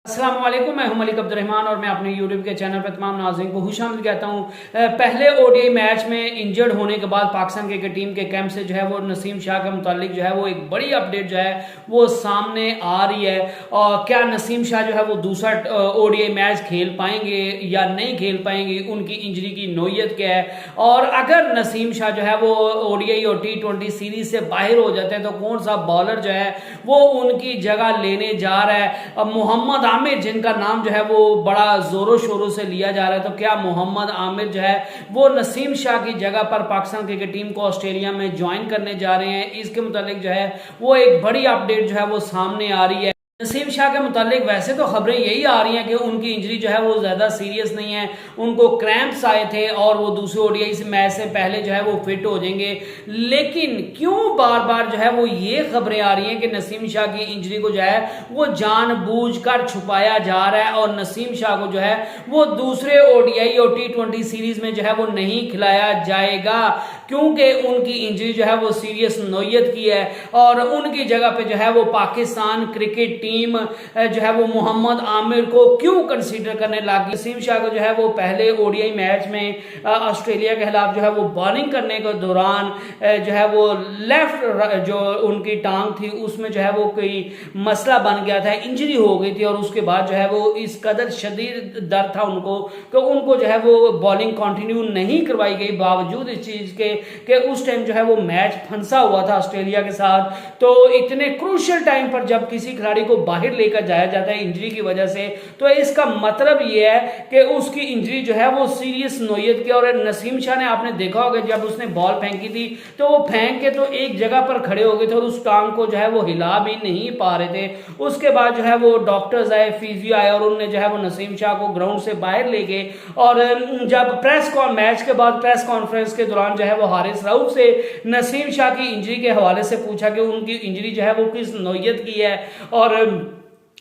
अस्सलाम वालेकुम, मैं हूं मलिक अब्दुर्रहमान और मैं अपने यूट्यूब के चैनल पर तमाम नाज़रीन को खुशामदीद कहता हूं। पहले ओडीआई मैच में इंजर्ड होने के बाद पाकिस्तान क्रिकेट टीम के कैंप से जो है वो नसीम शाह के मुतालिक जो है वो एक बड़ी अपडेट जो है वो सामने आ रही है। और क्या नसीम शाह जो है वो दूसरा ओडीआई मैच खेल पाएंगे या नहीं खेल पाएंगे, उनकी इंजरी की नौयत क्या है, और अगर नसीम शाह जो है वो ओडीआई और T20 सीरीज से बाहर हो जाते हैं तो कौन सा बॉलर जो है वो उनकी जगह लेने जा रहा है। अब मोहम्मद आमिर, जिनका नाम जो है वो बड़ा जोरों शोरों से लिया जा रहा है, तो क्या मोहम्मद आमिर जो है वो नसीम शाह की जगह पर पाकिस्तान क्रिकेट टीम को ऑस्ट्रेलिया में ज्वाइन करने जा रहे हैं। इसके मुतालिक जो है वो एक बड़ी अपडेट जो है वो सामने आ रही है। नसीम शाह के मुतालिक वैसे तो खबरें यही आ रही हैं कि उनकी इंजरी जो है वो ज़्यादा सीरियस नहीं है, उनको क्रैम्प्स आए थे और वो दूसरे ओडीआई मैच से पहले जो है वो फिट हो जाएंगे। लेकिन क्यों बार बार जो है वो ये खबरें आ रही हैं कि नसीम शाह की इंजरी को जो है वो जानबूझकर छुपाया जा रहा है और नसीम शाह को जो है वो दूसरे ओडीआई और T20 सीरीज में जो है वो नहीं खिलाया जाएगा, क्योंकि उनकी इंजरी जो है वो सीरियस नौयत की है और उनकी जगह पे जो है वो पाकिस्तान क्रिकेट टीम जो है वो मोहम्मद आमिर को क्यों कंसीडर करने लगी। नसीम शाह को जो है वो पहले ओडीआई मैच में ऑस्ट्रेलिया के खिलाफ जो है वो बॉलिंग करने के दौरान जो है वो लेफ्ट जो उनकी टांग थी उसमें जो है वो कोई मसला बन गया था, इंजरी हो गई थी और उसके बाद जो है वो इस कदर शदीद दर्द था उनको कि उनको जो है वो बॉलिंग कंटिन्यू नहीं करवाई गई, बावजूद इस चीज के कि उस टाइम जो है वो मैच फंसा हुआ था ऑस्ट्रेलिया के साथ। तो इतने क्रूशियल टाइम पर जब किसी खिलाड़ी को बाहर लेकर जाया जाता है इंजरी की वजह से, तो इसका मतलब यह है कि उसकी इंजरी जो है वो सीरियस नौयत की। और नसीम शाह ने आपने देखा होगा जब उसने बॉल फेंकी थी तो वो फेंक के तो एक जगह पर खड़े हो गए थे और उस टांग को जो है वो हिला भी नहीं पा रहे थे। उसके बाद जो है वो डॉक्टर्स आए, फिजियो आए और उन्होंने जो है वो नसीम शाह को ग्राउंड से बाहर ले गए। और जब मैच के बाद प्रेस कॉन्फ्रेंस के दौरान जो है वो हारिस रऊफ से नसीम शाह की इंजरी के हवाले से पूछा कि उनकी इंजरी जो है वो किस नौयत की है और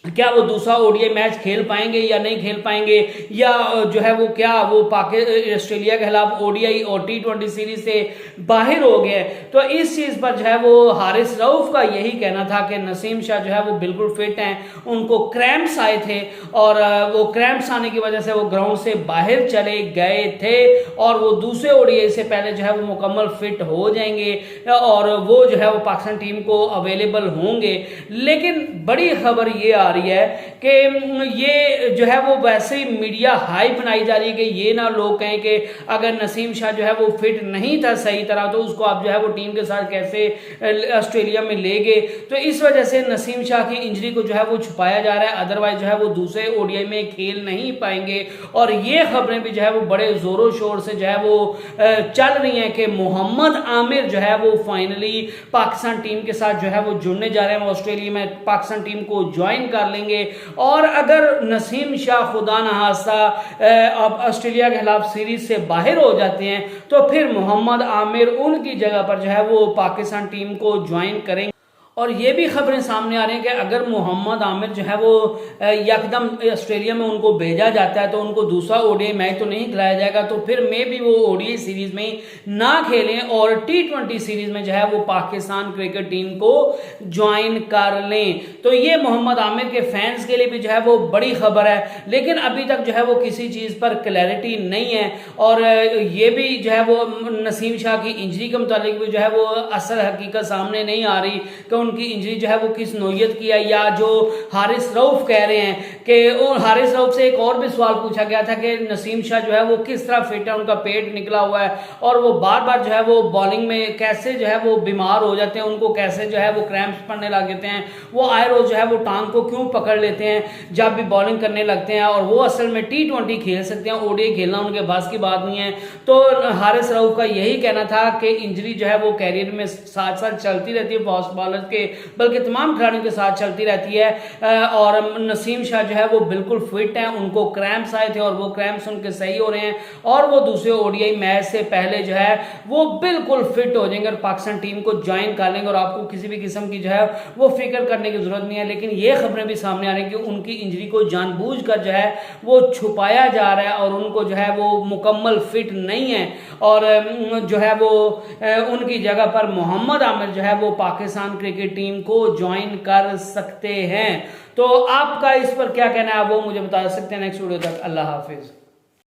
क्या वो दूसरा ओडीआई मैच खेल पाएंगे या नहीं खेल पाएंगे, या जो है वो क्या वो ऑस्ट्रेलिया के खिलाफ ओडीआई और T20 सीरीज से बाहर हो गए। तो इस चीज पर जो है वो हारिस रऊफ का यही कहना था कि नसीम शाह जो है वो बिल्कुल फिट हैं, उनको क्रैम्प्स आए थे और वो क्रैम्प्स आने की वजह से वो ग्राउंड से बाहर चले गए थे और वो दूसरे ओडीआई से पहले जो है वो मुकम्मल फिट हो जाएंगे और वो जो है वो पाकिस्तान टीम को अवेलेबल होंगे। लेकिन बड़ी खबर ये आ रही है कि ये जो है वो वैसे ही मीडिया हाइप बनाई जा रही है कि ये ना लोग कहें कि अगर नसीम शाह जो है वो फिट नहीं था सही तरह तो उसको आप जो है वो टीम के साथ कैसे ऑस्ट्रेलिया में ले गए। तो इस वजह से नसीम शाह की इंजरी को जो है वो छुपाया जा रहा है, अदरवाइज जो है वो दूसरे ओडीआई में खेल नहीं पाएंगे। और ये खबरें भी जो है वो बड़े जोरों शोर से जो है वो चल रही हैं कि मोहम्मद आमिर जो है वो फाइनली पाकिस्तान टीम के साथ जो है वो जुड़ने जा रहे हैं, ऑस्ट्रेलिया में पाकिस्तान टीम को ज्वाइन कर लेंगे। और अगर नसीम शाह खुदा न खास्ता अब ऑस्ट्रेलिया के खिलाफ सीरीज से बाहर हो जाते हैं तो फिर मोहम्मद आमिर उनकी जगह पर जो है वो पाकिस्तान टीम को ज्वाइन करेंगे। और ये भी खबरें सामने आ रही हैं कि अगर मोहम्मद आमिर जो है वो यकदम ऑस्ट्रेलिया में उनको भेजा जाता है तो उनको दूसरा ओडीआई मैच तो नहीं खिलाया जाएगा, तो फिर मे भी वो ओडीआई सीरीज में ना खेलें और T20 सीरीज में जो है वो पाकिस्तान क्रिकेट टीम को ज्वाइन कर लें। तो ये मोहम्मद आमिर के फैंस के लिए भी जो है वो बड़ी खबर है, लेकिन अभी तक जो है वो किसी चीज़ पर क्लैरिटी नहीं है। और ये भी जो है वो नसीम शाह की इंजरी के मुतालिक भी जो है वो असल हकीकत सामने नहीं आ रही कि उनकी इंजरी जो है वो किस नौयत की है, या जो हारिस रऊफ कह रहे हैं कि हारिस रऊफ से एक और भी सवाल पूछा गया था कि नसीम शाह जो है वो किस तरह फिट है, उनका पेट निकला हुआ है और वो बार बार जो है वो बॉलिंग में कैसे जो है वो बीमार हो जाते हैं, उनको कैसे जो है वो क्रैम्प्स पड़ने लग जाते हैं, वो आए रोज जो है वो टांग को क्यों पकड़ लेते हैं जब भी बॉलिंग करने लगते हैं, और वो असल में T20 खेल सकते हैं, ओडीआई खेलना उनके पास की बात नहीं है। तो हारिस रऊफ का यही कहना था कि इंजरी जो है वो कैरियर में साथ साथ चलती रहती है, फास्ट बॉलर के बल्कि तमाम खिलाड़ियों के साथ चलती रहती है। और नसीम शाह जो है वो बिल्कुल फिट हैं, उनको क्रैम्प्स आए थे और वो क्रैम्प्स उनके सही हो रहे हैं और वो दूसरे ओडीआई मैच से पहले जो है वो बिल्कुल फिट हो जाएंगे और पाकिस्तान टीम को ज्वाइन कर लेंगे और आपको किसी भी किस्म की जो है वो फिक्र करने की जरूरत नहीं है। लेकिन ये खबरें भी सामने आ रही हैं कि उनकी इंजरी को जानबूझकर जो है वो छुपाया जा रहा है और उनको जो है वो मुकम्मल फिट नहीं है और जो है वो उनकी जगह पर मोहम्मद आमिर जो है वो पाकिस्तान क्रिकेट की टीम को ज्वाइन कर सकते हैं। तो आपका इस पर क्या कहना है वो मुझे बता सकते हैं। नेक्स्ट वीडियो तक अल्लाह हाफिज।